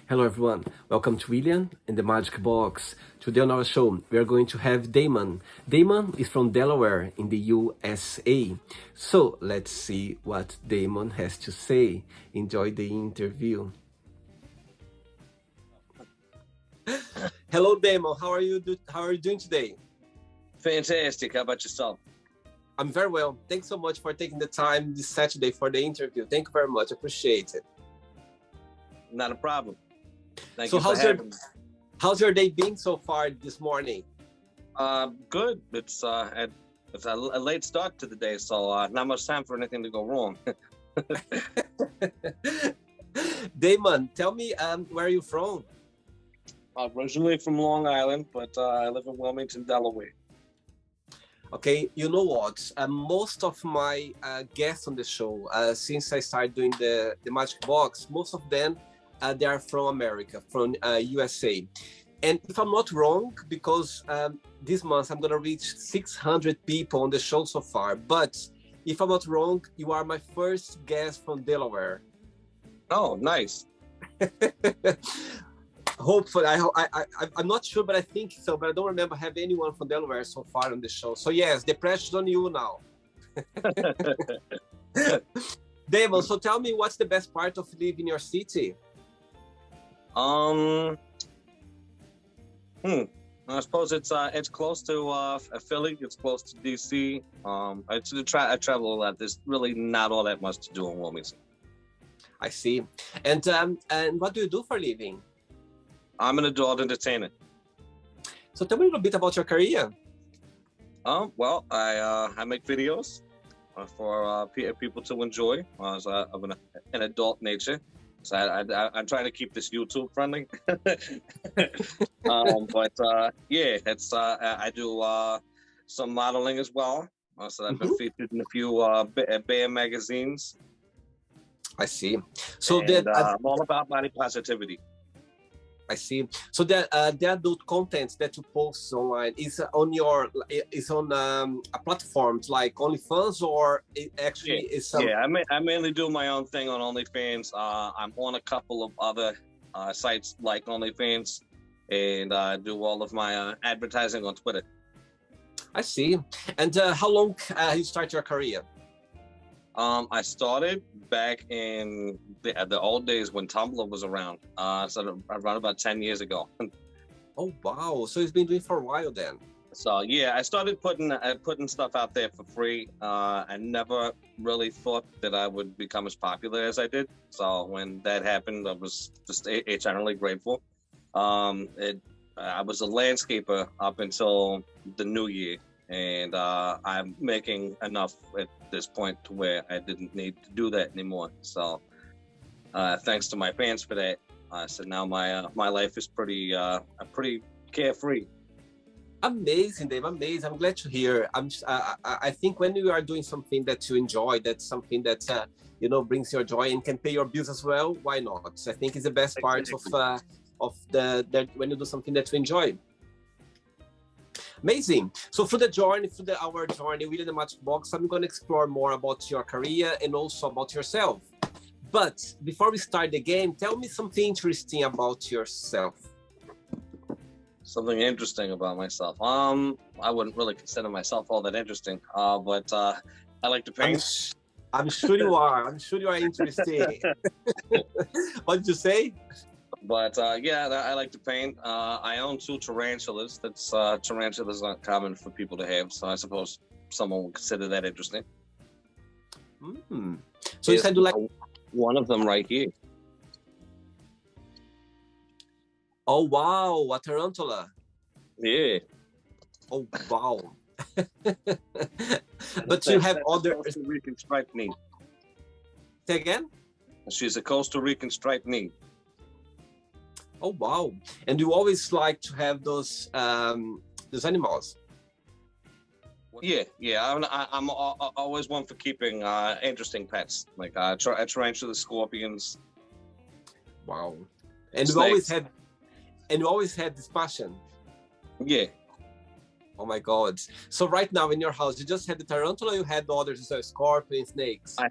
Hello everyone, welcome to William and the Magic Box. Today on our show, we are going to have Damon. Damon is from Delaware in the USA. So let's see what Damon has to say. Enjoy the interview. Hello Damon, how are you doing today? Fantastic. How about yourself? I'm very well. Thanks so much for taking the time this Saturday for the interview. Thank you very much. Appreciate it. Not a problem. Thank So you for having me. how's your day been so far this morning? Good. It's a late start to the day, so not much time for anything to go wrong. Damon, tell me, where are you from? Originally from Long Island, but I live in Wilmington, Delaware. Okay, you know what? Most of my guests on the show, since I started doing the Magic Box, most of them they are from America, from USA. And if I'm not wrong, because this month I'm gonna reach 600 people on the show so far. But if I'm not wrong, you are my first guest from Delaware. Oh, nice. Hopefully, I'm not sure, but I think so. But I don't remember have anyone from Delaware so far on the show. So yes, the pressure's on you now. Damon, so tell me, what's the best part of living in your city? I suppose it's close to Philly. It's close to DC. I travel a lot. There's really not all that much to do in Wilmington. I see. And what do you do for a living? I'm an adult entertainer. So tell me a little bit about your career. Well, I make videos for people to enjoy of an adult nature. So I'm trying to keep this YouTube friendly. Yeah, it's I do some modeling as well. So I've been featured in a few band magazines. I see. So I'm all about body positivity. I see. So the adult content that you post online is on a platforms like OnlyFans, or it actually is some... Yeah, I mainly do my own thing on OnlyFans. I'm on a couple of other sites like OnlyFans, and I do all of my advertising on Twitter. I see. And how long you start your career? I started back in the old days when Tumblr was around. So around about 10 years ago. Oh wow! So it's been doing for a while then. So yeah, I started putting stuff out there for free. I never really thought that I would become as popular as I did. So when that happened, I was just eternally grateful. I was a landscaper up until the new year. And I'm making enough at this point to where I didn't need to do that anymore. So thanks to my fans for that. So now my life is pretty carefree. Amazing, Dave. Amazing. I'm glad to hear. I think when you are doing something that you enjoy, that's something that brings your joy and can pay your bills as well. Why not? I think it's the best part of the when you do something that you enjoy. Amazing. So through our journey within the Magic Box, I'm going to explore more about your career and also about yourself. But before we start the game, tell me something interesting about yourself. Something interesting about myself. I wouldn't really consider myself all that interesting. But I like to paint. I'm sure you are. I'm sure you are interesting. What did you say? But yeah, I like to paint. I own 2 tarantulas. Tarantulas aren't common for people to have, so I suppose someone would consider that interesting. So you said you like one of them right here. Oh wow, a tarantula. Yeah. Oh wow. But you have other Costa Rican striped knee. Say again? She's a Costa Rican striped knee. Oh wow! And you always like to have those animals. Yeah. I'm always one for keeping interesting pets, like tarantulas, scorpions. Wow! And snakes. you always had this passion. Yeah. Oh my God! So right now in your house, you just had the tarantula. You had the others, so scorpions, snakes. I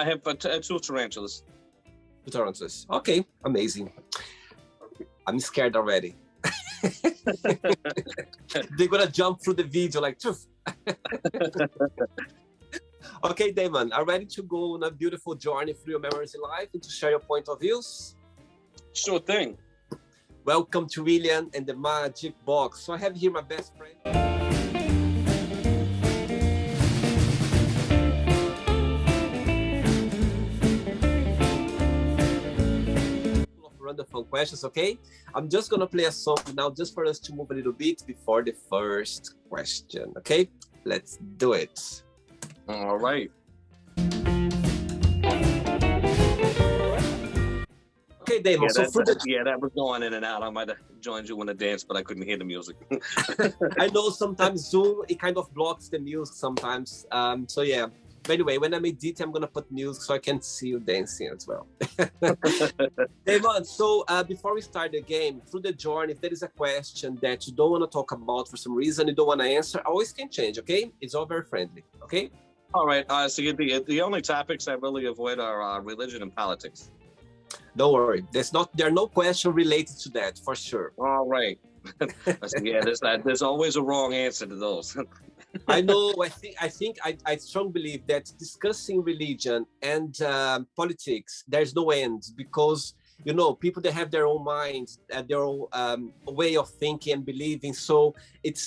have 2 tarantulas. 2 tarantulas. Okay, amazing. I'm scared already. They're gonna jump through the video like, Choof. Okay, Damon, are you ready to go on a beautiful journey through your memories in life and to share your point of views? Sure thing. Welcome to William and the Magic Box. So I have here my best friend. Wonderful questions, okay? I'm just gonna play a song now just for us to move a little bit before the first question, okay? Let's do it. All right. Okay, Damon. Yeah, that was going in and out. I might have joined you in the dance, but I couldn't hear the music. I know sometimes Zoom, it kind of blocks the music sometimes. So yeah. But anyway, when I'm editing, I'm gonna put music so I can see you dancing as well. Damon, so before we start the game, through the journey, if there is a question that you don't want to talk about for some reason, you don't want to answer, always can change, okay? It's all very friendly, okay? All right. So the only topics I really avoid are religion and politics. Don't worry. There are no questions related to that, for sure. All right. Yeah, there's always a wrong answer to those. I know. I strongly believe that discussing religion and politics, there's no end, because people, they have their own minds, their own way of thinking and believing. So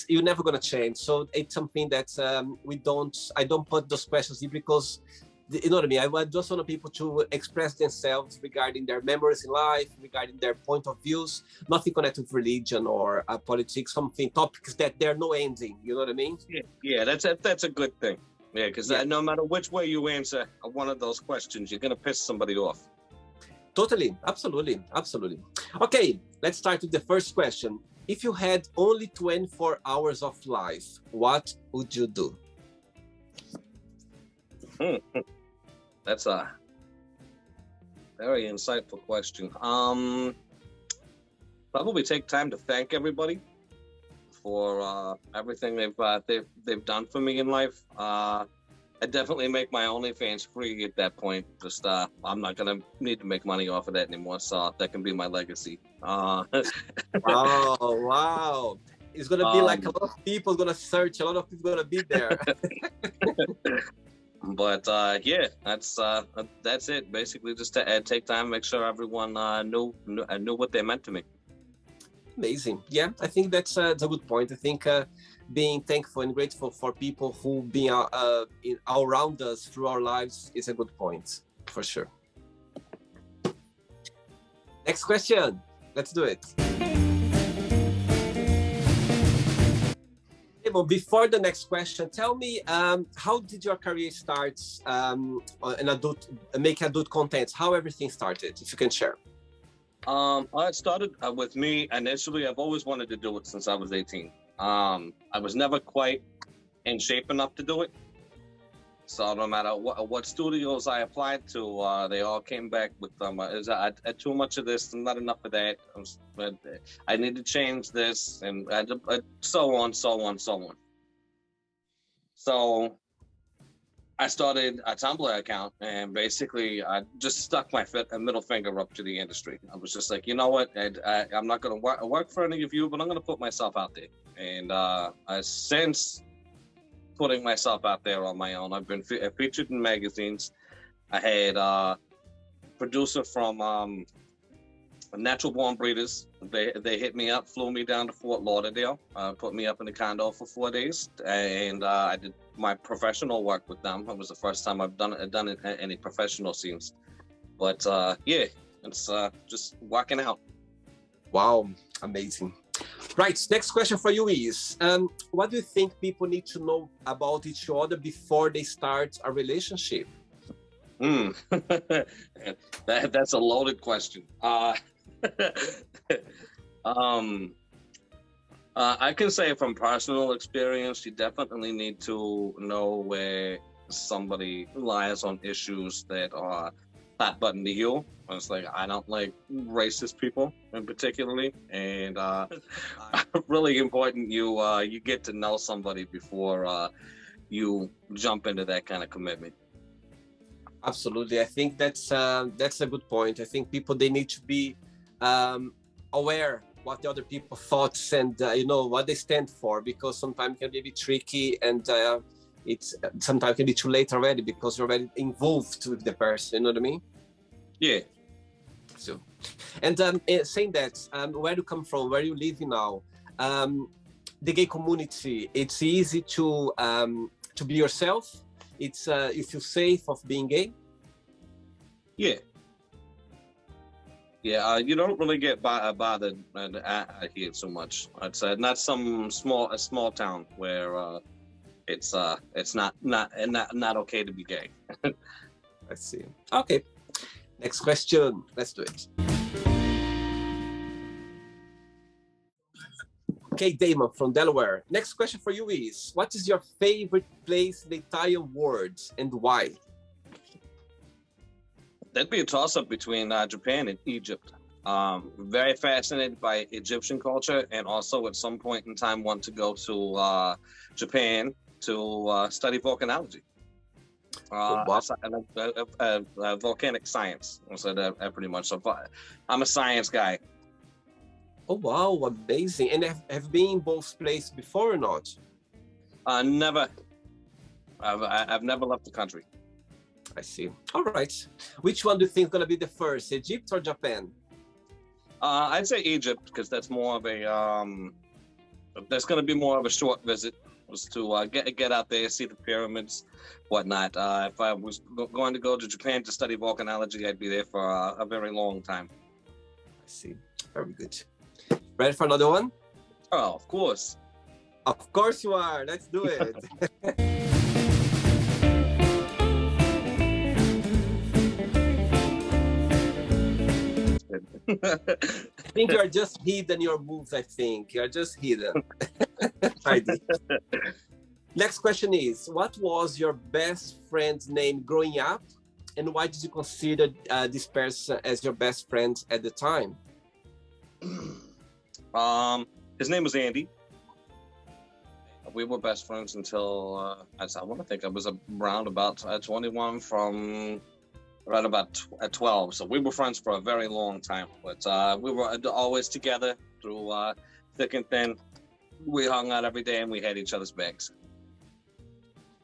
you're never gonna change. So it's something that I don't put those questions in, because you know what I mean. I just want people to express themselves regarding their memories in life, regarding their point of views, nothing connected with religion or politics, topics that there are no ending. You know what I mean? Yeah, that's a good thing. Yeah, because no matter which way you answer one of those questions, you're gonna piss somebody off. Totally, absolutely. Okay, let's start with the first question. If you had only 24 hours of life, what would you do? That's a very insightful question. Probably take time to thank everybody for everything they've done for me in life. I definitely make my OnlyFans free at that point. Just I'm not gonna need to make money off of that anymore, so that can be my legacy. Wow! It's gonna be like a lot of people gonna search. A lot of people gonna be there. But yeah, that's it. Basically, just to take time, make sure everyone knew what they meant to me. Amazing. Yeah, I think that's a good point. I think being thankful and grateful for people who been around us through our lives is a good point, for sure. Next question. Let's do it. Before the next question, tell me, how did your career start making adult content? How everything started, if you can share. It started with me initially. I've always wanted to do it since I was 18. I was never quite in shape enough to do it. So no matter what studios I applied to, they all came back with too much of this and not enough of that. I need to change this, and so on. So I started a Tumblr account, and basically I just stuck my middle finger up to the industry. I was just like, you know what? I'm not going to work for any of you, but I'm going to put myself out there. And since putting myself out there on my own, I've been featured in magazines. I had a producer from Natural Born Breeders. They hit me up, flew me down to Fort Lauderdale, put me up in a condo for 4 days, and I did my professional work with them. It was the first time I've done any professional scenes. But yeah, it's just working out. Wow, amazing. Right, next question for you is, what do you think people need to know about each other before they start a relationship? That's a loaded question. I can say from personal experience, you definitely need to know where somebody lies on issues that are hot button to you. It's like, I don't like racist people in particularly, and really important you get to know somebody before you jump into that kind of commitment. Absolutely, I think that's a good point. I think people, they need to be aware what the other people thoughts and what they stand for, because sometimes it can be a bit tricky, and it's sometimes can be too late already because you're already involved with the person. You know what I mean? Yeah. So, and saying that, where you come from, where you live now, the gay community, it's easy to be yourself. It's you feel safe of being gay. Yeah. Yeah, you don't really get bothered here so much. It's not a small town where it's not okay to be gay. I see. Okay. Next question. Let's do it. Okay, Damon from Delaware. Next question for you is, what is your favorite place in the entire world and why? That'd be a toss-up between Japan and Egypt. Very fascinated by Egyptian culture, and also at some point in time want to go to Japan to study volcanology. Volcanic science. So that pretty much. So I'm a science guy. Oh wow, amazing! And have been in both places before or not? Never. I've never left the country. I see. All right. Which one do you think is gonna be the first, Egypt or Japan? I'd say Egypt, because that's more of a that's gonna be more of a short visit. Was to get out there, see the pyramids, whatnot. If I was going to go to Japan to study volcanology, I'd be there for a very long time. I see. Very good. Ready for another one? Oh, of course. Of course you are. Let's do it. I think you are just hidden your moves. I think you are just hidden. Next question is, what was your best friend's name growing up, and why did you consider this person as your best friend at the time? His name was Andy. We were best friends until I want to think I was around about 21 from right about 12. So we were friends for a very long time, but we were always together through thick and thin. We hung out every day and we had each other's backs.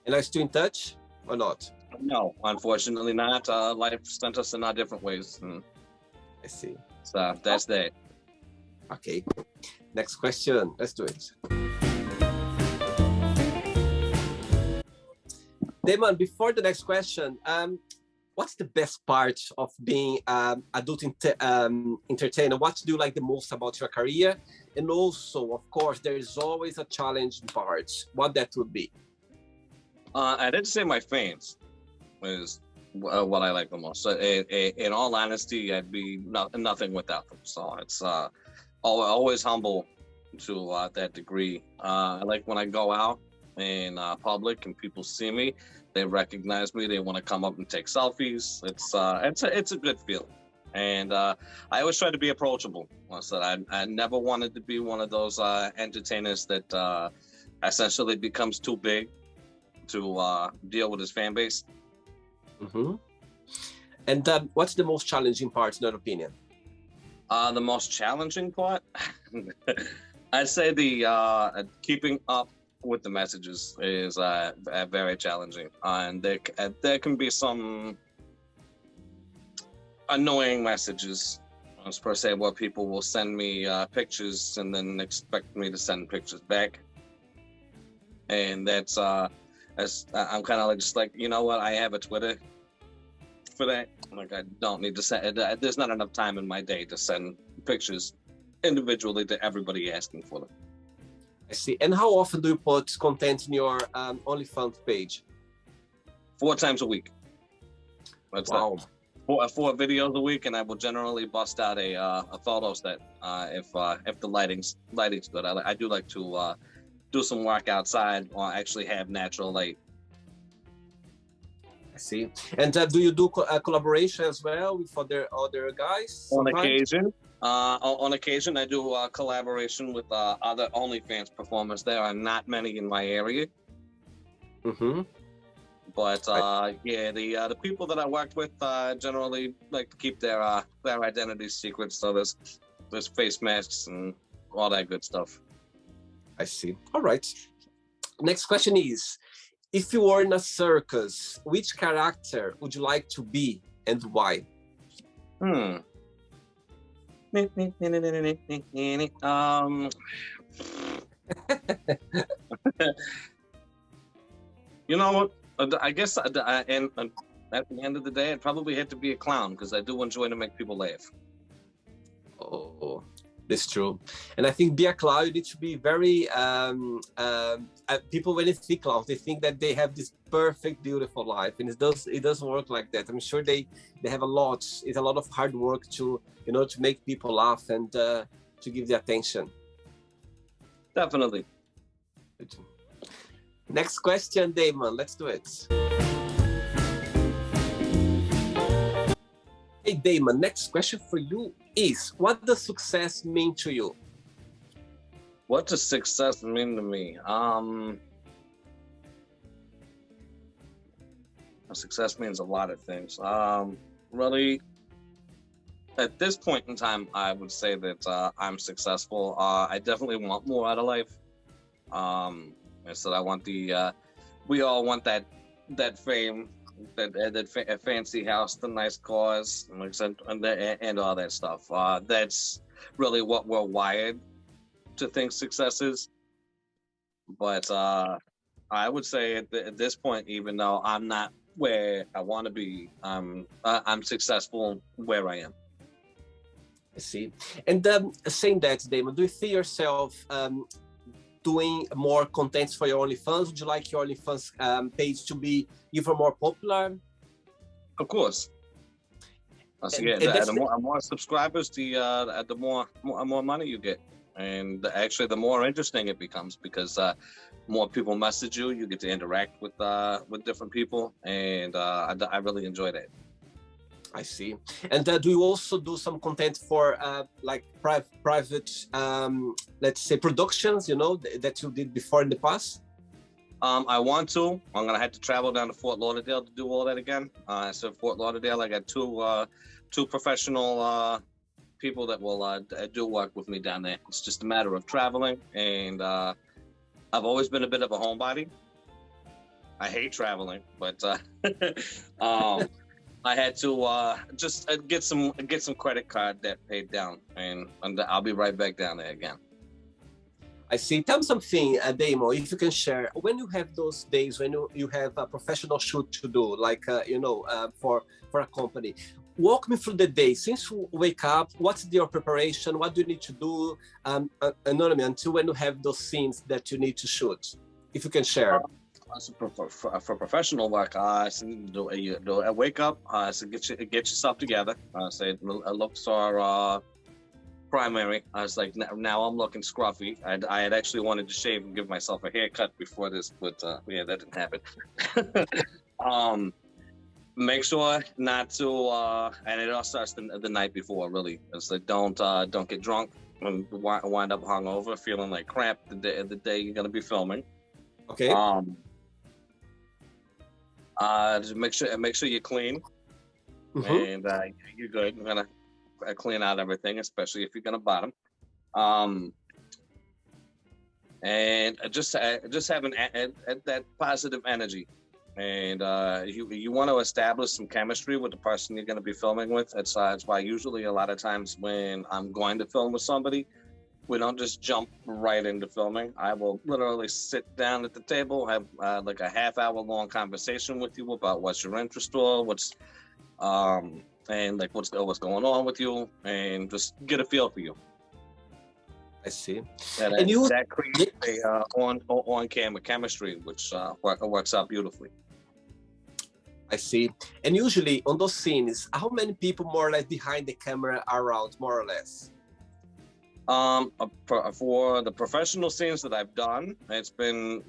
And are you still in touch or not? No, unfortunately not. Life sent us in our different ways. I see. So that's that. Okay. Next question. Let's do it. Damon, before the next question, what's the best part of being adult entertainer? What do you like the most about your career? And also, of course, there is always a challenging part. What that would be? I did say my fans is what I like the most. So, in all honesty, I'd be nothing without them. So it's always humble to that degree. I like when I go out in public and people see me, they recognize me, they want to come up and take selfies. It's a good feeling. And I always try to be approachable. So I never wanted to be one of those entertainers that essentially becomes too big to deal with his fan base. Mm-hmm. And what's the most challenging part in your opinion? The most challenging part? I'd say the keeping up with the messages is very challenging. And there can be some annoying messages, per se, where people will send me pictures and then expect me to send pictures back. And that's I'm kind of just like, you know what, I have a Twitter for that. Like, I don't need to send, there's not enough time in my day to send pictures individually to everybody asking for them. I see. And how often do you put content in your OnlyFans page? 4 times a week. That's wow. 4 videos a week, and I will generally bust out a photo set if the lighting's good. I do like to do some work outside or actually have natural light. I see. And do you do collaboration as well with other guys? Sometimes? On occasion, I do collaboration with other OnlyFans performers. There are not many in my area. Mm-hmm. But yeah, the people that I worked with generally like to keep their identities secret. So there's there's face masks and all that good stuff. I see. All right. Next question is, if you were in a circus, which character would you like to be and why? You know what? I guess and at the end of the day, I'd probably have to be a clown because I do enjoy to make people laugh. Oh, that's true. And I think be a clown, you need to be very, people when they see clowns, they think that they have this perfect, beautiful life. And it doesn't work like that. I'm sure they have it's a lot of hard work to, to make people laugh and to give the attention. Definitely. Next question, Damon, let's do it. Hey, Damon, next question for you is, what does success mean to you? What does success mean to me? Success means a lot of things. Really, at this point in time, I would say that I'm successful. I definitely want more out of life. And so I want we all want that fame, that fancy house, the nice cars, and all that stuff. That's really what we're wired to think success is. But I would say at this point, even though I'm not where I want to be, I'm successful where I am. I see. And saying that, Damon, do you see yourself doing more contents for your OnlyFans? Would you like your OnlyFans page to be even more popular? Of course. The more subscribers, the more money you get, and actually the more interesting it becomes because more people message you. You get to interact with different people, and I really enjoy that. I see. And do you also do some content for like private, let's say, productions, that you did before in the past? I want to. I'm gonna have to travel down to Fort Lauderdale to do all that again. So Fort Lauderdale, I got two professional people that will do work with me down there. It's just a matter of traveling, and I've always been a bit of a homebody. I hate traveling, but I had to just get some credit card debt paid down, and I'll be right back down there again. I see. Tell me something, Damon, if you can share. When you have those days when you have a professional shoot to do, like for a company, walk me through the day. Since you wake up, what's your preparation? What do you need to do? Until when you have those scenes that you need to shoot, if you can share. For professional work, I wake up, so get yourself together. Say looks are primary. I was like, now I'm looking scruffy. I had actually wanted to shave and give myself a haircut before this, but that didn't happen. Make sure not to, and it all starts the night before. Really, it's like don't get drunk and wind up hungover, feeling like crap the day you're gonna be filming. Okay. Just make sure you're clean, and you're good. I'm gonna clean out everything, especially if you're gonna bottom. And just having that positive energy, and you want to establish some chemistry with the person you're gonna be filming with. That's why usually a lot of times when I'm going to film with somebody, we don't just jump right into filming. I will literally sit down at the table, have like a half-hour long conversation with you about what's your interest or what's and like what's going on with you, and just get a feel for you. I see. That creates a on-camera chemistry, which works out beautifully. I see. And usually on those scenes, how many people more or less behind the camera are around, more or less? For the professional scenes that I've done, it's been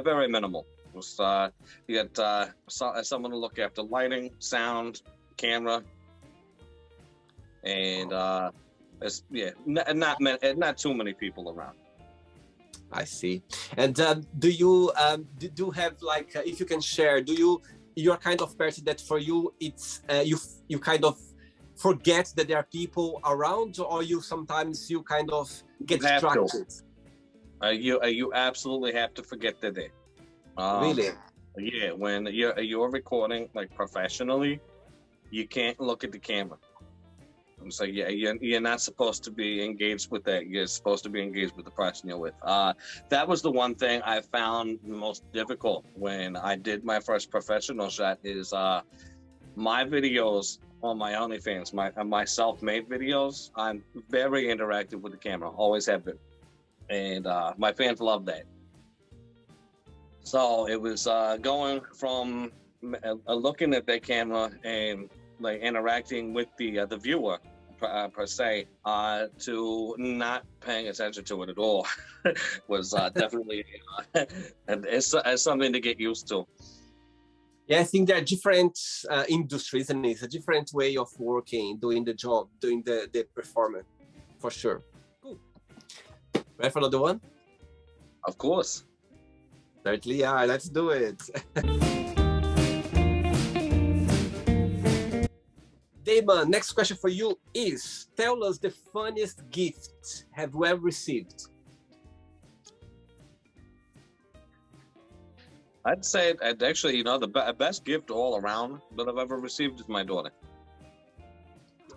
very minimal. You got someone to look after lighting, sound, camera, and not too many people around. I see. And do you have, like, if you can share, you're kind of person that for you it's you kind of forget that there are people around, or you sometimes you kind of get You have to. distracted? You absolutely have to forget they're there. Really? Yeah, when you're recording like professionally, you can't look at the camera. So yeah, you're not supposed to be engaged with that. You're supposed to be engaged with the person you're with. That was the one thing I found most difficult when I did my first professional shot. Is my videos on my OnlyFans, my self-made videos. I'm very interactive with the camera. Always have been, and my fans love that. So it was going from looking at that camera and like interacting with the viewer per se to not paying attention to it at all was definitely it's something to get used to. Yeah, I think there are different industries, and it's a different way of working, doing the job, doing the performance, for sure. Cool. Ready for another one? Of course. Certainly, yeah, let's do it. Damon, next question for you is, tell us the funniest gift have you ever received? I'd say, actually, you know, the best gift all around that I've ever received is my daughter.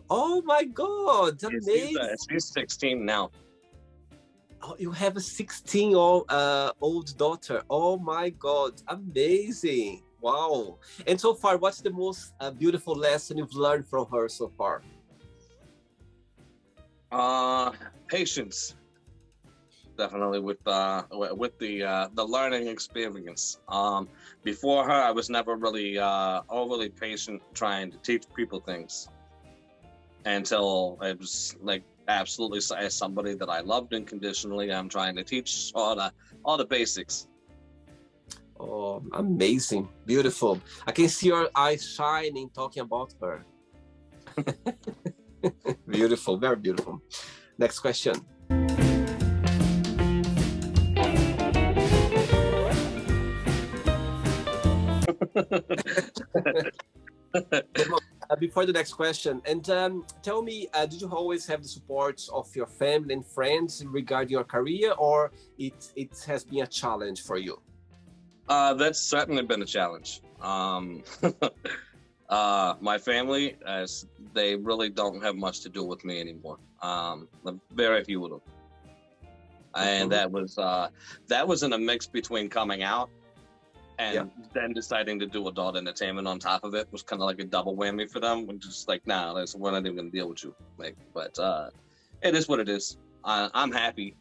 Oh my God, amazing. She's 16 now. Oh, you have a 16-year-old daughter. Oh my God, amazing. Wow. And so far, what's the most beautiful lesson you've learned from her so far? Patience. Definitely with the learning experience. Before her, I was never really overly patient trying to teach people things until I was like absolutely as somebody that I loved unconditionally. I'm trying to teach all the basics. Oh, amazing, beautiful. I can see your eyes shining talking about her. Beautiful, very beautiful. Next question. Before the next question, and tell me, did you always have the support of your family and friends regarding your career, or it has been a challenge for you? That's certainly been a challenge. My family, as they really don't have much to do with me anymore. Very few of them, and that was in a mix between coming out and then deciding to do adult entertainment on top of it. Was kind of like a double whammy for them. We're just like, nah, we're not even gonna deal with you. Like, but it is what it is. I'm happy.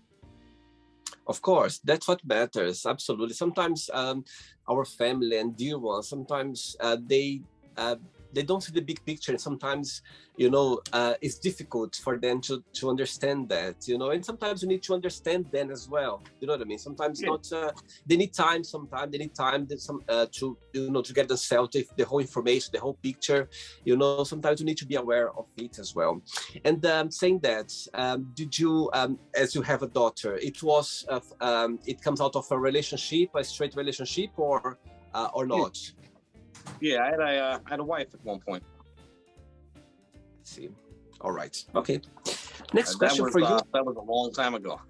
Of course, that's what matters. Absolutely. Sometimes our family and dear ones, sometimes they don't see the big picture. And sometimes, you know, it's difficult for them to understand that, you know, and sometimes you need to understand them as well. You know what I mean? Sometimes not, they need time. Sometimes they need time to, you know, to get themselves the whole information, the whole picture, you know, sometimes you need to be aware of it as well. And saying that, did you, as you have a daughter, it comes out of a relationship, a straight relationship, or not? Yeah, I had a wife at one point. Let's see. All right. Okay. Next question for you. That was a long time ago.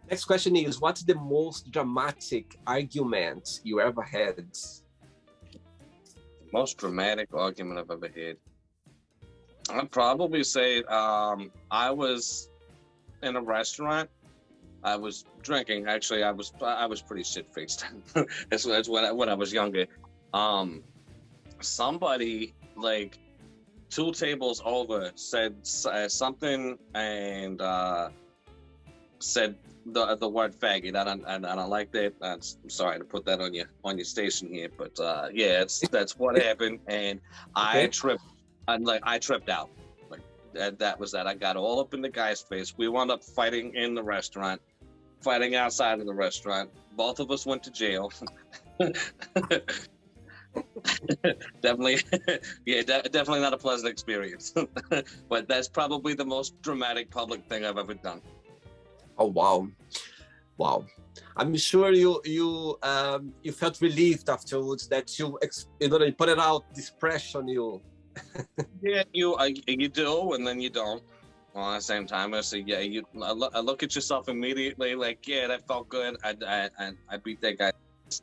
Next question is, what's the most dramatic argument you ever had? Most dramatic argument I've ever had. I'd probably say I was in a restaurant. I was drinking. Actually, I was pretty shit-faced. That's when I was younger. Somebody like 2 tables over said something and said the word faggot. I don't like that. I'm sorry to put that on your station here, but yeah, that's what happened, and okay. I tripped out. Like that was that. I got all up in the guy's face. We wound up fighting in the restaurant, fighting outside of the restaurant. Both of us went to jail. Definitely, yeah, definitely not a pleasant experience. But that's probably the most dramatic public thing I've ever done. Oh wow, wow! I'm sure you felt relieved afterwards that you put it out, this pressure on you. Yeah, you do, and then you don't. Well, at the same time, I say, yeah, I look at yourself immediately, like, yeah, that felt good. I beat that guy,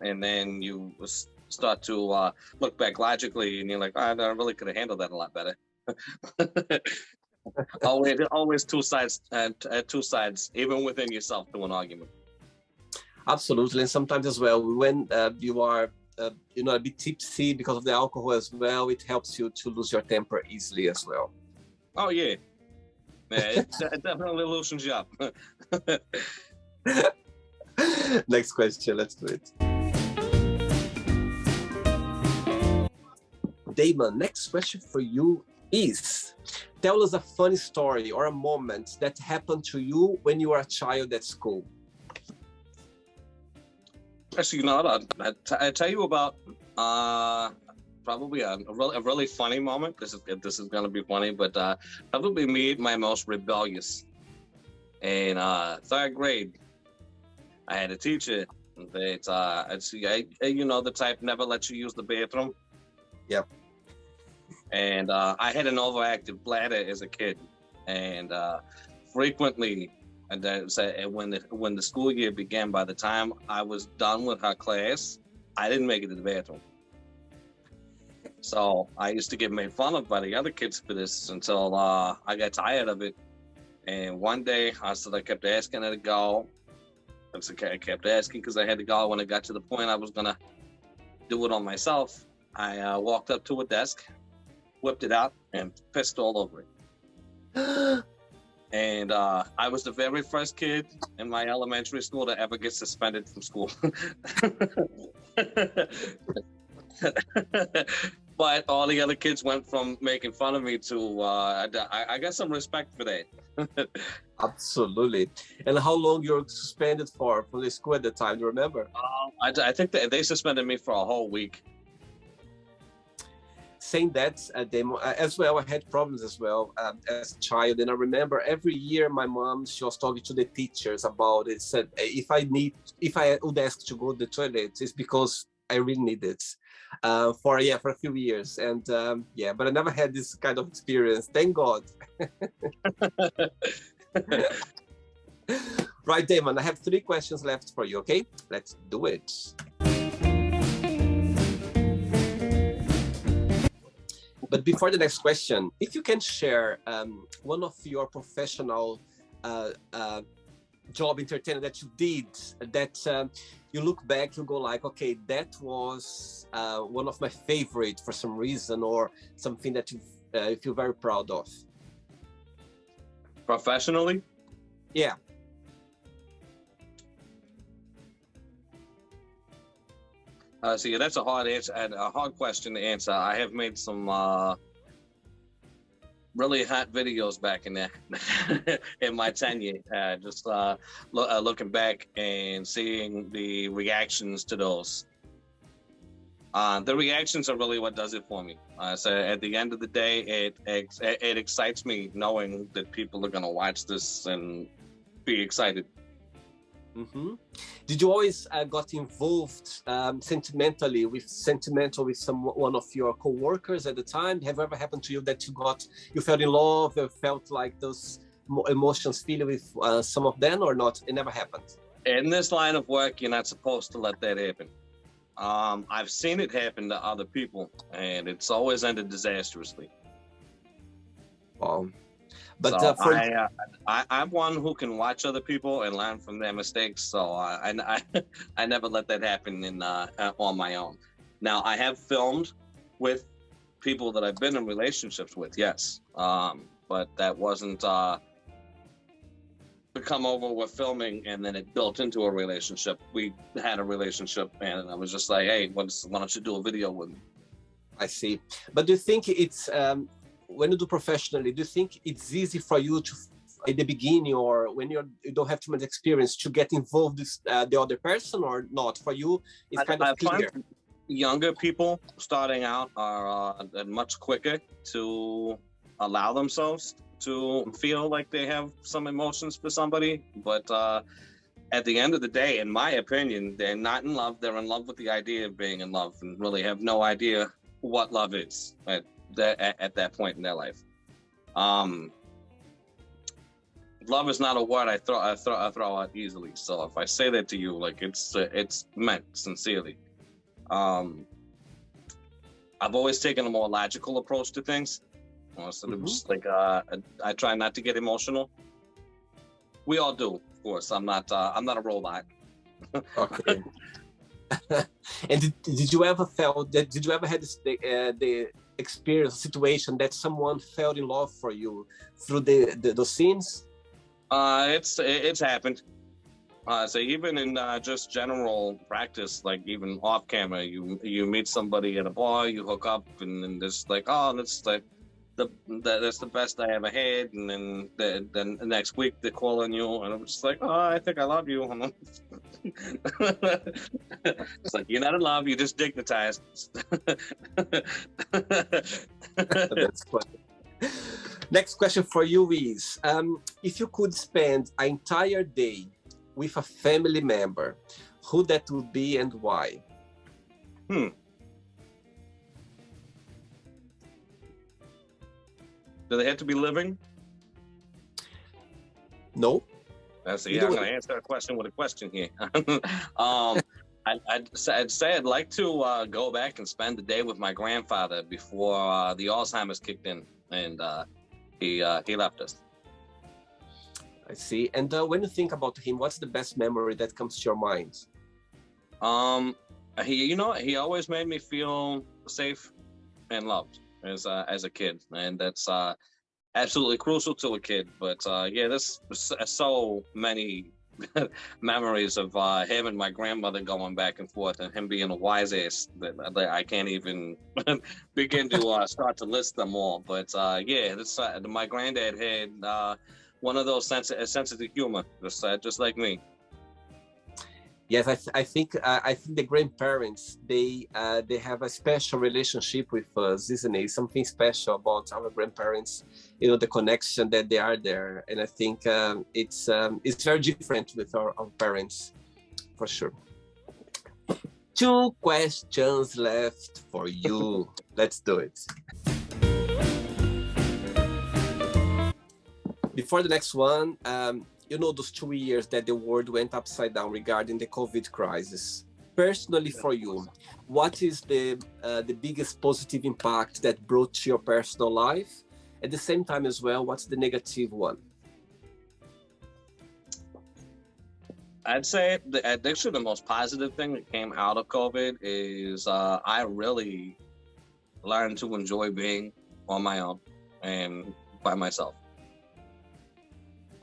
and then you start to look back logically, and you're like, I really could have handled that a lot better. always two sides, even within yourself, to an argument. Absolutely, and sometimes as well, when you are a bit tipsy because of the alcohol as well, it helps you to lose your temper easily as well. Oh yeah, it definitely loosens you up. Next question, let's do it. Damon, next question for you is, tell us a funny story or a moment that happened to you when you were a child at school. Actually, I tell you about probably a really funny moment. This is going to be funny, but probably me, my most rebellious. In third grade, I had a teacher that the type never lets you use the bathroom. Yep. And I had an overactive bladder as a kid, and frequently. And then when the school year began, by the time I was done with her class, I didn't make it to the bathroom. So I used to get made fun of by the other kids for this until I got tired of it. And one day I kept asking her to go. I kept asking because I had to go. When it got to the point I was gonna do it on myself, I walked up to a desk, whipped it out, and pissed all over it. And I was the very first kid in my elementary school to ever get suspended from school. But all the other kids went from making fun of me to, I got some respect for that. Absolutely. And how long you were suspended for from the school at the time, do you remember? I think they suspended me for a whole week. Saying that, Damon, as well, I had problems as well as a child. And I remember every year my mom, she was talking to the teachers about it, said, if I would ask to go to the toilet, it's because I really need it for a few years. And but I never had this kind of experience. Thank God. Right, Damon, I have 3 questions left for you, okay? Let's do it. But before the next question, if you can share one of your professional job entertainer that you did, that you look back, you go like, okay, that was one of my favorite for some reason, or something that you feel very proud of. Professionally? Yeah. See, that's a hard answer and a hard question to answer. I have made some really hot videos back in there in my tenure. Just looking back and seeing the reactions to those. The reactions are really what does it for me. So at the end of the day, it excites me knowing that people are going to watch this and be excited. Mm-hmm. Did you always got involved sentimentally with one of your co-workers at the time? Have ever happened to you that you felt in love, or felt like those emotions feeling with some of them, or not? It never happened. In this line of work, you're not supposed to let that happen. I've seen it happen to other people, and it's always ended disastrously. Wow. But so I'm one who can watch other people and learn from their mistakes. So I never let that happen on my own. Now, I have filmed with people that I've been in relationships with, yes. But that wasn't to come over with filming and then it built into a relationship. We had a relationship and I was just like, hey, why don't you do a video with me? I see. But do you think it's... when you do professionally, do you think it's easy for you to, at the beginning, or when you don't have too much experience, to get involved with the other person, or not? For you, it's kind of clear. Younger people starting out are much quicker to allow themselves to feel like they have some emotions for somebody. But at the end of the day, in my opinion, they're not in love. They're in love with the idea of being in love and really have no idea what love is at that point in their life. Love is not a word I throw out easily. So if I say that to you, like it's meant sincerely. I've always taken a more logical approach to things. So it was like I try not to get emotional. We all do, of course. I'm not a robot. Okay. And did you ever felt that? Did you ever had the experience, situation that someone fell in love for you through the scenes? It's happened. So even in just general practice, like even off camera, you meet somebody at a bar, you hook up, and then there's like, oh, that's like that's the best I ever had, and then the next week they're calling you, and I'm just like, oh, I think I love you. It's like, you're not in love, you're just dignitized. That's funny. Next question for you is, if you could spend an entire day with a family member, who that would be and why? Do they have to be living? No. I'm going to answer a question with a question here. I'd say I'd like to go back and spend the day with my grandfather before the Alzheimer's kicked in, and he left us. I see. And when you think about him, what's the best memory that comes to your mind? He always made me feel safe and loved as a kid, and that's absolutely crucial to a kid. But there's so many memories of him and my grandmother going back and forth, and him being a wise ass that I can't even begin to start to list them all. But my granddad had one of those senses of humor, just like me. Yes, I think the grandparents they have a special relationship with us, isn't it? Something special about our grandparents, the connection that they are there, and I think it's very different with our parents, for sure. 2 questions left for you. Let's do it. Before the next one, those 2 years that the world went upside down regarding the COVID crisis. Personally for you, what is the biggest positive impact that brought to your personal life? At the same time as well, what's the negative one? I'd say actually the most positive thing that came out of COVID is I really learned to enjoy being on my own and by myself.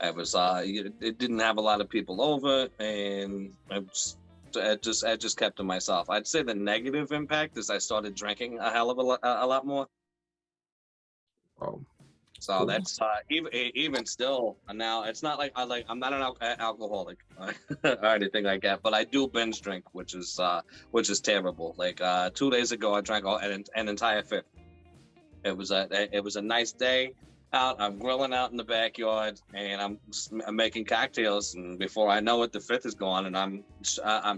It didn't have a lot of people over, and I just kept to myself. I'd say the negative impact is I started drinking a hell of a lot more. Oh, so cool. That's even still now. It's not like I'm not an alcoholic or anything like that, but I do binge drink, which is terrible. Like 2 days ago, I drank an entire fifth. It was a nice day out. I'm grilling out in the backyard, and I'm making cocktails, and before I know it, the fifth is gone, and I'm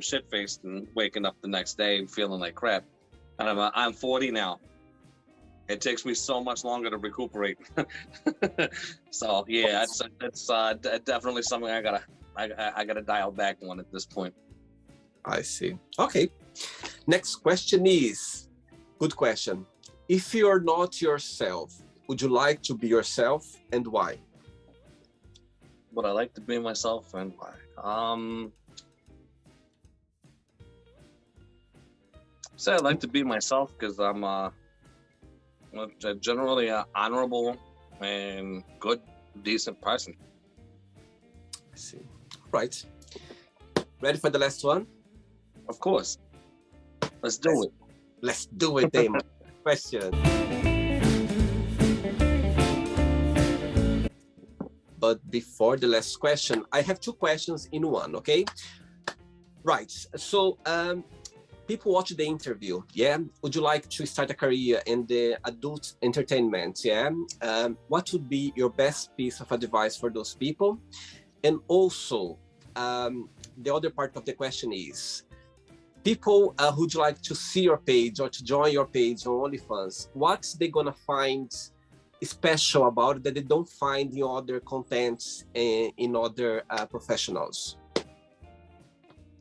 shit faced and waking up the next day feeling like crap. And I'm 40 now. It takes me so much longer to recuperate. So yeah, that's definitely something I gotta dial back on at this point. I see. Okay. Next question is, good question. If you're not yourself, would you like to be yourself, and why? Would I like to be myself, and why? I'd like to be myself because I'm generally an honorable and good, decent person. I see. Right. Ready for the last one? Of course. Let's do it. Let's do it, Damon. Question. But before the last question, I have 2 questions in one, okay? Right, so people watch the interview, yeah? Would you like to start a career in the adult entertainment, yeah? What would be your best piece of advice for those people? And also, the other part of the question is, people who'd like to see your page or to join your page on OnlyFans, what's they gonna find special about it that they don't find in other contents in other professionals?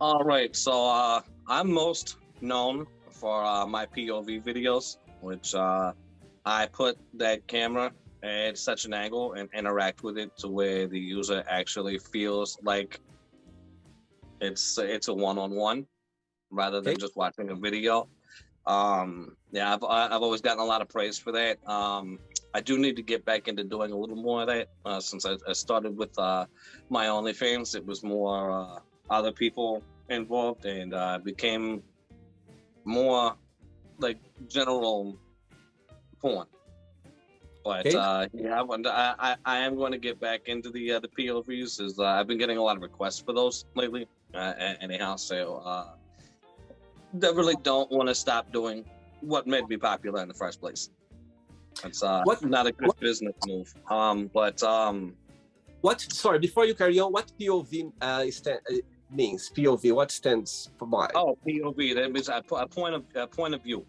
All right, so I'm most known for my POV videos, which I put that camera at such an angle and interact with it to where the user actually feels like it's a one-on-one rather than just watching a video. Yeah, I've always gotten a lot of praise for that. I do need to get back into doing a little more of that since I started with my OnlyFans. It was more other people involved, and became more like general porn. But yeah, I am going to get back into the POVs. As I've been getting a lot of requests for those lately. Anyhow, so definitely don't want to stop doing what made me popular in the first place. It's not a good business move. Sorry, before you carry on, what POV means? POV, what stands for why? Oh, POV, that means a point of view.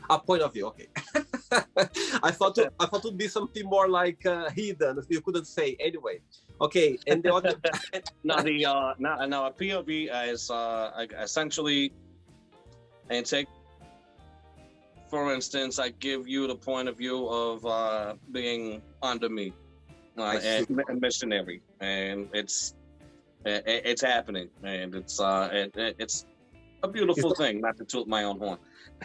A point of view, okay. I thought it would be something more like hidden. You couldn't say anyway. Okay, and the other. Now a POV is essentially, and take, for instance, I give you the point of view of being under me, and missionary, and it's happening, and it's a beautiful thing. Not to toot my own horn.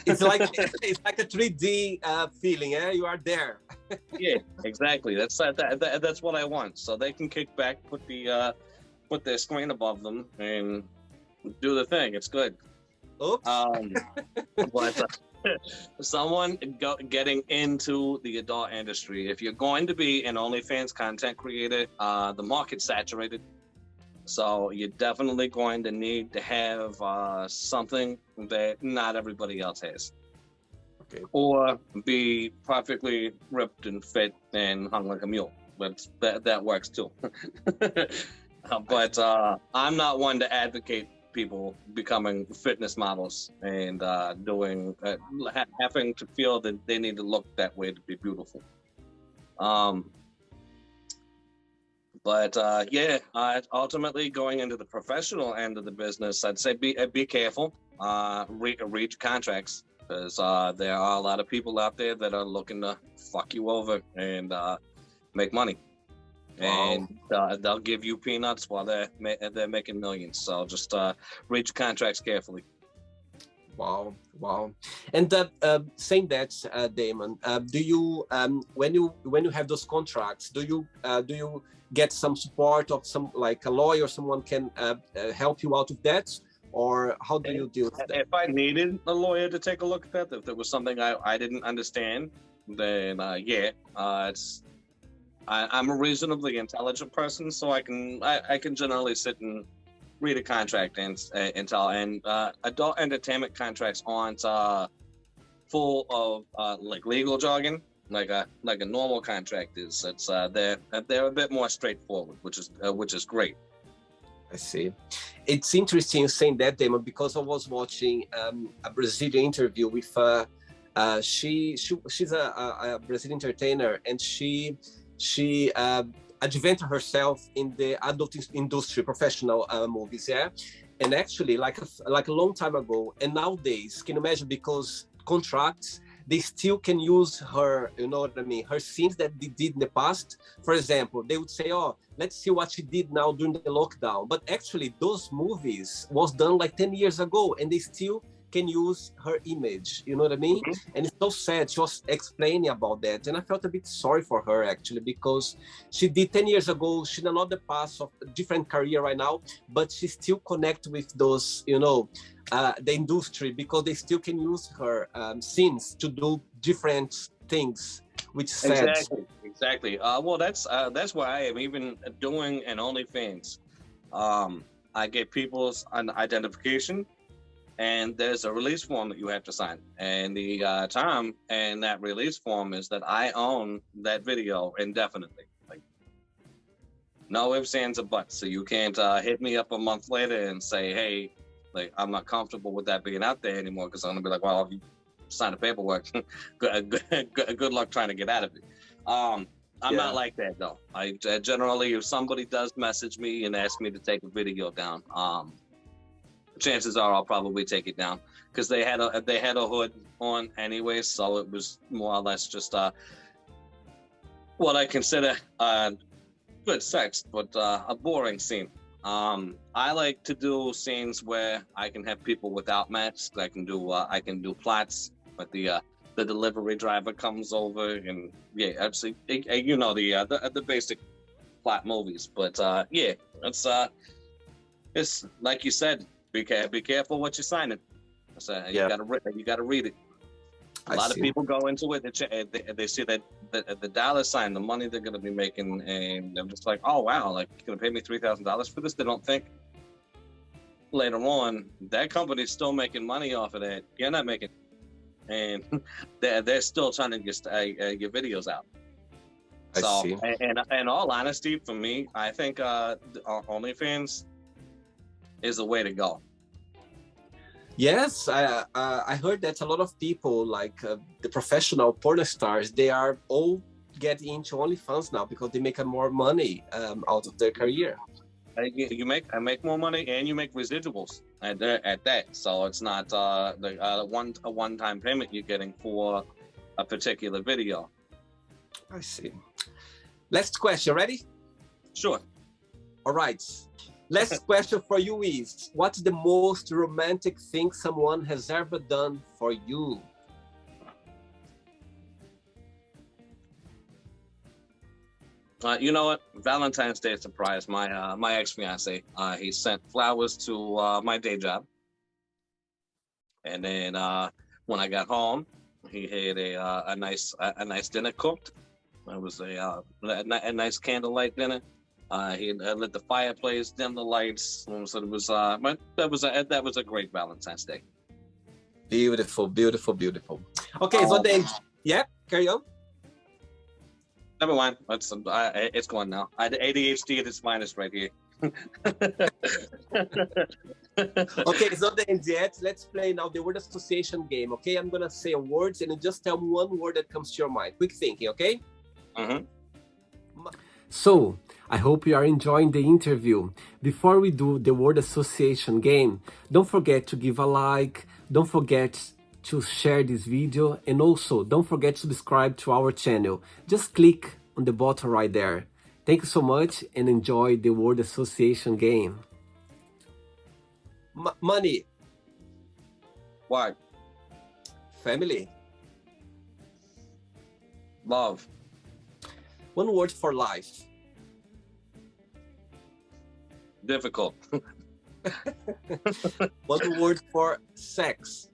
It's like a 3D feeling, eh? You are there. Yeah, exactly. That's what I want. So they can kick back, put their screen above them, and do the thing. It's good. Oops. But someone getting into the adult industry, if you're going to be an OnlyFans content creator, the market's saturated. So you're definitely going to need to have something that not everybody else has. Okay. Or be perfectly ripped and fit and hung like a mule. But that works too. But I'm not one to advocate people becoming fitness models and having to feel that they need to look that way to be beautiful. But yeah, ultimately going into the professional end of the business, I'd say be careful. Read contracts, because there are a lot of people out there that are looking to fuck you over and make money. Wow. And they'll give you peanuts while they're making millions. So just read your contracts carefully. Wow. And saying that, Damon, do you when you have those contracts, do you get some support of some, like a lawyer, someone can help you out with that, or how do you deal with that? If I needed a lawyer to take a look at that, if there was something I didn't understand, then yeah, I'm a reasonably intelligent person, so I can generally sit and read a contract and tell. And adult entertainment contracts aren't full of like legal jargon like a normal contract is. It's they're a bit more straightforward, which is great. I see. It's interesting saying that, Damon, because I was watching a Brazilian interview with she's a Brazilian entertainer, and she adventured herself in the adult industry, professional movies, yeah. And actually, like a long time ago, and nowadays, can you imagine? Because contracts, they still can use her, you know what I mean, her scenes that they did in the past. For example, they would say, oh, let's see what she did now during the lockdown. But actually, those movies was done like 10 years ago, and they still can use her image, you know what I mean? Mm-hmm. And it's so sad. She was explaining about that, and I felt a bit sorry for her, actually, because she did 10 years ago. She's in another path of a different career right now, but she still connect with those, you know, the industry, because they still can use her scenes to do different things, which is sad. Exactly. Well, that's why I am even doing an OnlyFans. I get people's identification, and there's a release form that you have to sign. And the term and that release form is that I own that video indefinitely. Like, No ifs, ands, or buts. So you can't hit me up a month later and say, hey, like, I'm not comfortable with that being out there anymore, because I'm gonna be like, well, if you sign the paperwork, good luck trying to get out of it. I'm not like that though. I generally, if somebody does message me and ask me to take a video down, chances are I'll probably take it down, because they had a hood on anyway, so it was more or less just what I consider good sex, but a boring scene. I like to do scenes where I can have people without masks. I can do plots, but the delivery driver comes over, and yeah, actually, you know, the basic plot movies. But yeah, it's like you said, be careful what you're signing. So you gotta read it. A lot of people go into it, they see that the dollar sign, the money they're going to be making, and they're just like, oh, wow, like, you're going to pay me $3,000 for this? They don't think later on, that company's still making money off of that. You're not making, and they're still trying to get your videos out. So, and in all honesty, for me, I think OnlyFans is the way to go. Yes, I heard that a lot of people, like the professional porn stars, they are all getting into OnlyFans now because they make more money out of their career. I make more money, and you make residuals at that. So it's not a one-time payment you're getting for a particular video. I see. Last question, ready? Sure. All right. Last question for you is, what's the most romantic thing someone has ever done for you? You know what? Valentine's Day surprise. My ex-fiance. He sent flowers to my day job, and then when I got home, he had a nice dinner cooked. It was a nice candlelight dinner. He lit the fireplace, dimmed the lights. So it was that was a great Valentine's Day. Beautiful, beautiful, beautiful. Okay, so then, yeah, carry on. Never mind. It's gone now. I had ADHD at its finest right here. Okay, so then, Jet, let's play now the word association game. Okay, I'm gonna say words, and you just tell me one word that comes to your mind. Quick thinking, okay? Mm-hmm. So, I hope you are enjoying the interview. Before we do the word association game, don't forget to give a like, don't forget to share this video, and also don't forget to subscribe to our channel. Just click on the button right there. Thank you so much and enjoy the word association game. Money. Why? Family. Love. One word for life. Difficult. One word for sex.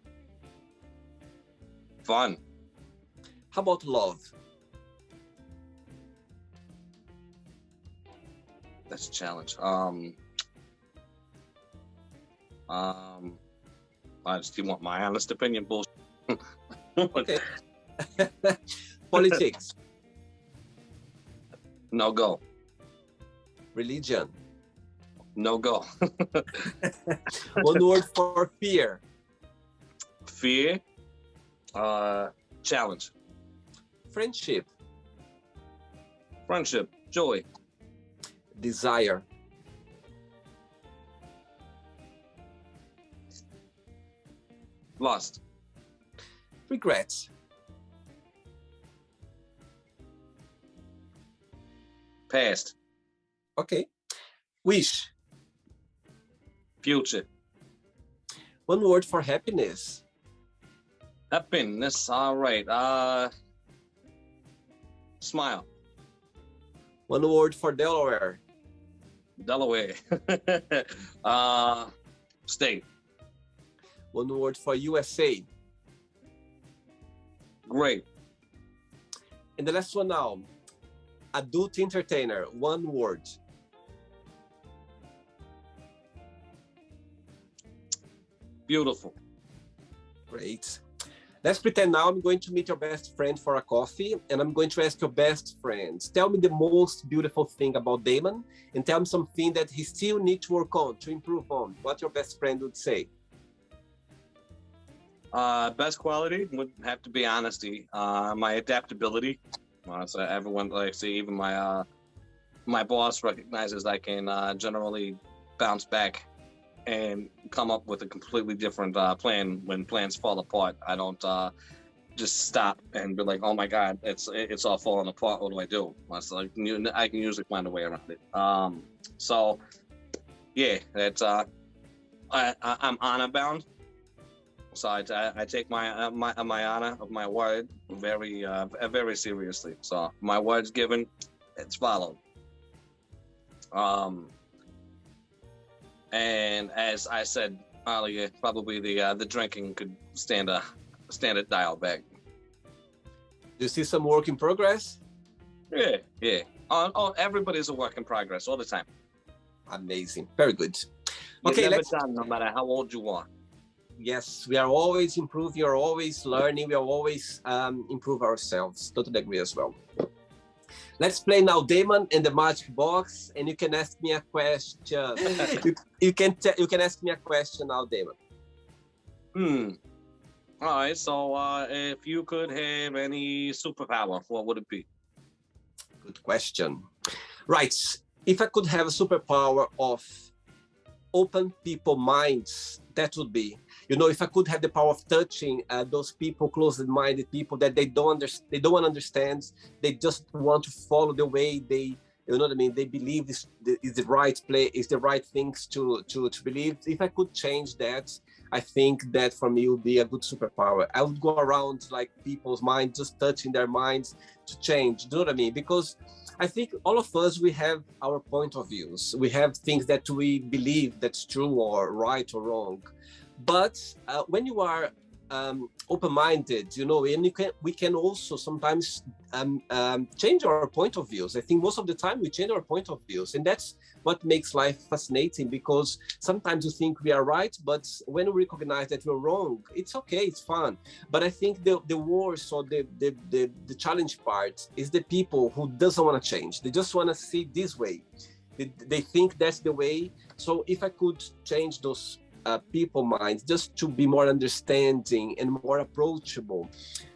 Fun. How about love? That's a challenge. Do you want my honest opinion? Bullshit. Okay. Politics. No go. Religion. No go. One word for fear. Fear. Challenge. Friendship. Friendship. Joy. Desire. Lust. Regrets. Past. Okay. Wish. Future. One word for happiness. Happiness. All right. Smile. One word for Delaware. Delaware. State. One word for USA. Great. And the last one now. Adult entertainer. One word. Beautiful. Great. Let's pretend now I'm going to meet your best friend for a coffee, and I'm going to ask your best friends, tell me the most beautiful thing about Damon, and tell me something that he still needs to work on, to improve on. What your best friend would say? Best quality would have to be honesty. My adaptability. So everyone, like, see, even my boss recognizes I can generally bounce back and come up with a completely different plan when plans fall apart. I don't just stop and be like, "Oh my God, it's all falling apart. What do I do?" It's like, I can usually find a way around it. So yeah, it's I'm honor bound. So I take my honor of my word very seriously. So my word's given, it's followed. And as I said earlier, probably the drinking could stand a dial back. Do you see some work in progress? Yeah. Oh, everybody's a work in progress all the time. Amazing. Very good. You're Okay, never done, no matter how old you are. Yes, we are always improving, we are always learning, we are always improve ourselves. Totally agree as well. Let's play now Damon and the Magic Box, and you can ask me a question. you can ask me a question now, Damon. All right, so if you could have any superpower, what would it be? Good question. Right, if I could have a superpower of open people minds, that would be, if I could have the power of touching those people, closed-minded people that they don't want to understand, they just want to follow the way they, they believe is the right play, is the right things to believe. If I could change that, I think that for me would be a good superpower. I would go around like people's minds, just touching their minds to change. Do you know what I mean? Because I think all of us, we have our point of views. We have things that we believe that's true or right or wrong. But when you are open-minded, and we can also sometimes change our point of views. I think most of the time we change our point of views, and that's what makes life fascinating, because sometimes we think we are right, but when we recognize that we're wrong, it's okay, it's fun. But I think the worst or the challenge part is the people who doesn't want to change. They just want to see this way. They think that's the way. So if I could change those people minds just to be more understanding and more approachable,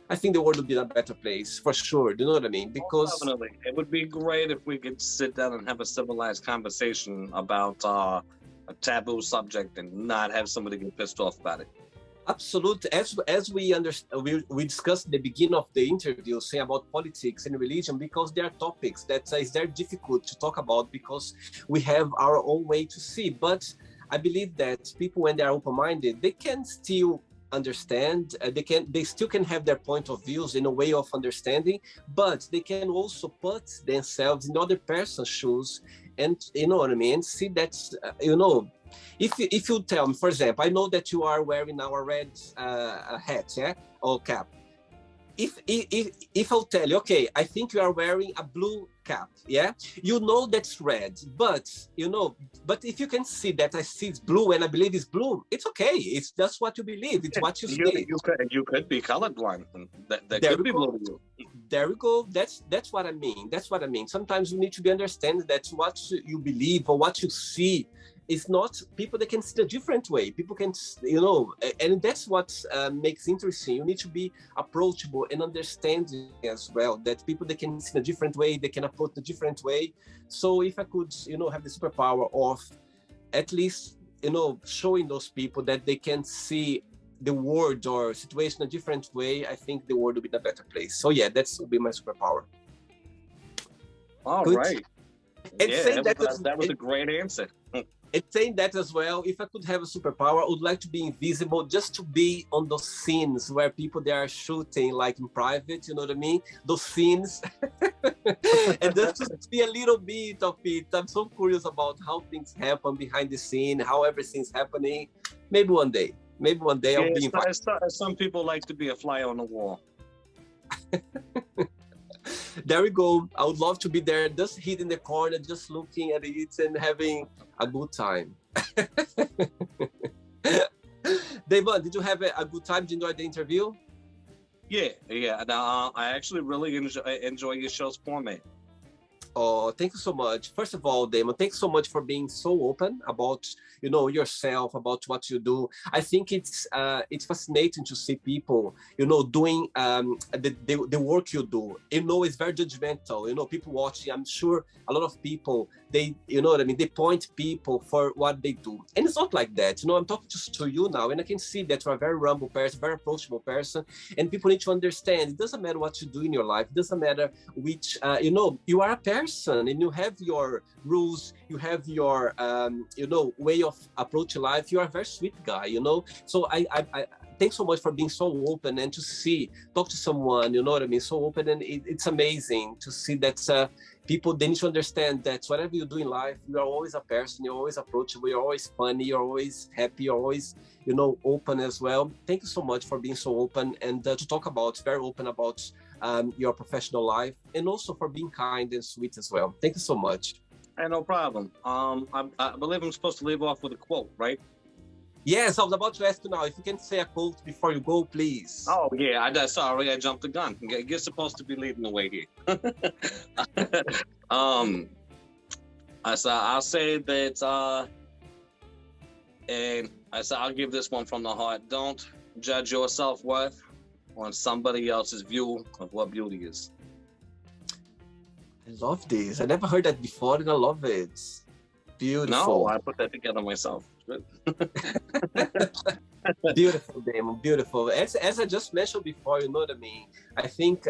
I think the world would be a better place for sure. Do you know what I mean? Because definitely, it would be great if we could sit down and have a civilized conversation about a taboo subject and not have somebody get pissed off about it. Absolutely. As we understand, we discussed at the beginning of the interview, saying about politics and religion, because they are topics that is very difficult to talk about because we have our own way to see. But I believe that people, when they are open-minded, they can still understand. They still can have their point of views in a way of understanding, but they can also put themselves in other person's shoes, and you know what I mean. See that's if you tell me, for example, I know that you are wearing now a red hat, yeah, or cap. If I'll tell you, okay, I think you are wearing a blue cap, yeah, that's red, but if you can see that I see it's blue and I believe it's blue, it's okay. It's just what you believe. It's what you see. You could be colorblind. That could be blue to you. There we go. That's what I mean. That's what I mean. Sometimes you need to be understanding that what you believe or what you see is not people that can see a different way. People can, and that's what makes interesting. You need to be approachable and understanding as well, that people that can see a different way, they can approach a different way. So if I could, have the superpower of at least, showing those people that they can see the world or situation a different way, I think the world will be a better place. So yeah, that would be my superpower. All good. Right. And yeah, that was a great answer. And saying that as well, if I could have a superpower, I would like to be invisible, just to be on those scenes where people, they are shooting like in private, you know what I mean? Those scenes. And just to see a little bit of it. I'm so curious about how things happen behind the scene, how everything's happening. Maybe one day I'll be invited. Some people like to be a fly on the wall. There we go. I would love to be there, just hid in the corner, just looking at it and having a good time. Damon, did you have a good time? Did you enjoy the interview? Yeah, yeah. Now, I actually really enjoy your show's format. Oh, thank you so much. First of all, Damon, thanks so much for being so open about, you know, yourself, about what you do. I think it's fascinating to see people, you know, doing the work you do. You know, it's very judgmental. You know, people watching. I'm sure a lot of people, they, you know what I mean, they point people for what they do, and it's not like that. You know, I'm talking to you now, and I can see that you're a very humble person, very approachable person, and people need to understand. It doesn't matter what you do in your life. It doesn't matter which, you know, you are a person, and you have your rules, you have your you know, way of approaching life. You are a very sweet guy, you know. So I thanks so much for being so open, and to talk to someone, you know what I mean, so open. And it's amazing to see that people, they need to understand that whatever you do in life, you are always a person, you're always approachable, you're always funny, you're always happy, you're always, you know, open as well. Thank you so much for being so open, and to talk about, very open about your professional life, and also for being kind and sweet as well. Thank you so much. Hey, no problem. I believe I'm supposed to leave off with a quote, right? Yes, I was about to ask you now if you can say a quote before you go, please. Oh yeah, sorry, I jumped the gun. You're supposed to be leading the way here. I'll say that, and I'll give this one from the heart. Don't judge your self-worth on somebody else's view of what beauty is. I love this. I never heard that before, and I love it. Beautiful. No, I put that together myself. Beautiful, Damon. Beautiful. As I just mentioned before, you know what I mean. I think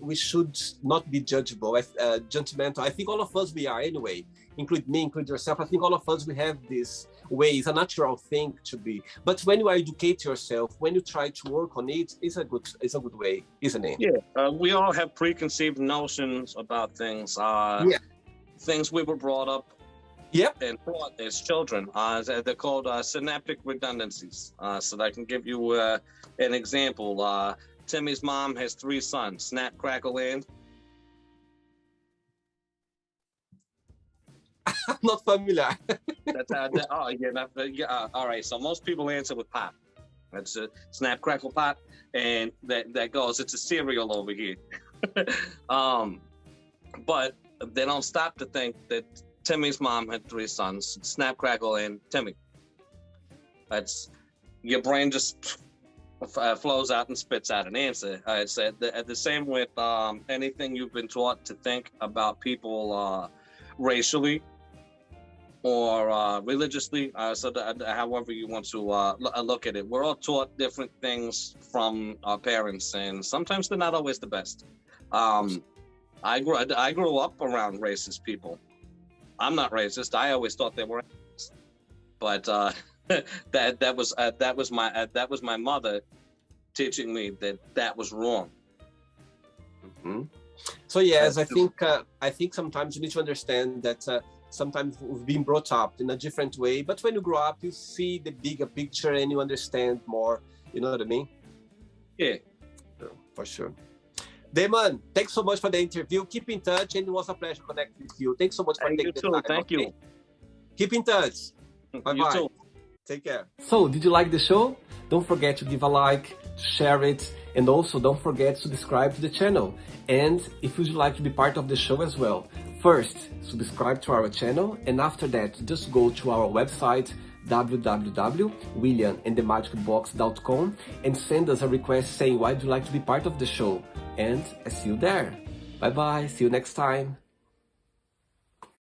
we should not be judgmental. I think all of us, we are anyway. Include me, include yourself. I think all of us, we have this way. It's a natural thing to be. But when you educate yourself, when you try to work on it, it's a good way, isn't it? Yeah. We all have preconceived notions about things. Things we were brought up. Yep. And taught as children. They're called synaptic redundancies. So I can give you an example. Timmy's mom has 3 sons. Snap, crackle, and... I'm not familiar. That's how. All right. So most people answer with pop. That's a snap, crackle, pop, and that goes. It's a cereal over here. But they don't stop to think that Timmy's mom had 3 sons, Snap, Crackle, and Timmy. That's, your brain just flows out and spits out an answer. It's the same with anything you've been taught to think about people racially or religiously. However you want to look at it. We're all taught different things from our parents, and sometimes they're not always the best. I grew up around racist people. I'm not racist. I always thought they were racist. But that was my mother teaching me that was wrong. Mm-hmm. So yes, I think sometimes you need to understand that sometimes we've been brought up in a different way, but when you grow up, you see the bigger picture and you understand more. You know what I mean? Yeah, for sure. Damon, thanks so much for the interview. Keep in touch, and it was a pleasure connecting with you. Thanks so much for taking the time. Thank you. Keep in touch. Bye-bye. You too. Take care. So, did you like the show? Don't forget to give a like, to share it, and also don't forget to subscribe to the channel. And if you'd like to be part of the show as well, first, subscribe to our channel, and after that, just go to our website, www.williamandthemagicbox.com, and send us a request saying why you'd like to be part of the show. And I see you there. Bye bye. See you next time.